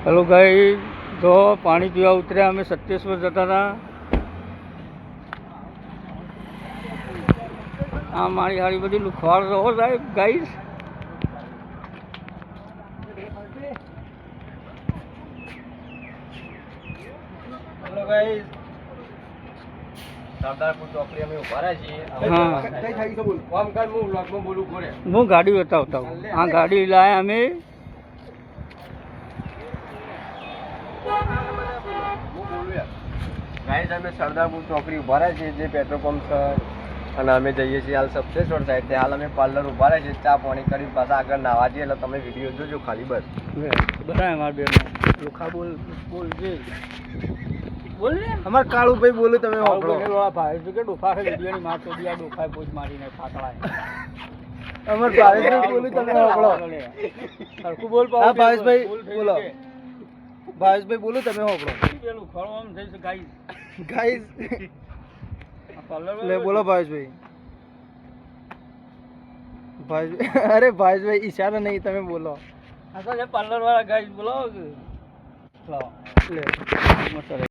Hello guys, तो पानी पीवा उतर्या अमे सत्येश्वर जता था। आ मारी हारी बधी लुखवाड़ रहो साहेब गाइस। हेलो गाइस, सरदारपुर ચોકડી અમે ઉભા રહ્યા છીએ। हाँ, કઈ થાય છે બોલ કામ કર હું વ્લોગમાં બોલું ઘરે હું ગાડી બતાવતા हूँ। हाँ, गाड़ी लाया हमें। ગાઈસ અમે સરદારપુર ચોકડી ઉભા રહ્યા છીએ, જે પેટ્રોલ પંપ છે અને અમે જઈએ છીએ હાલ સપ્તેશ્વર સાઈડ। હાલ અમે પાર્લર ઉભા રહ્યા છીએ, ચા પાણી કરી પાછા આગળ નાવા જઈએ, એટલે તમે વિડીયો જોજો ખાલી બસ। बताए हमारे बेन लोखा बोल बोल जे बोल ने અમાર કાળુ ભાઈ બોલો તમે बोले वाला भाई जो के डोफा है वीडियो ની मार तो दिया डोफा पोज मारी ने फाटड़ा है। અમાર ભાવેશભાઈ બોલો તમે હોકળો। સરખું બોલ પાઉ હા ભાવેશભાઈ બોલો, ભાવેશભાઈ બોલો તમે હોકળો। પેલું ખળવામ થઈ છે ગાઈસ। ગાઈસ લે બોલો ભાવેશભાઈ। ભાવેશ અરે ભાવેશભાઈ ઈશારા નહીં તમે બોલો। આ તો પાર્લર વાળા ગાઈસ બોલો લે મસ્ત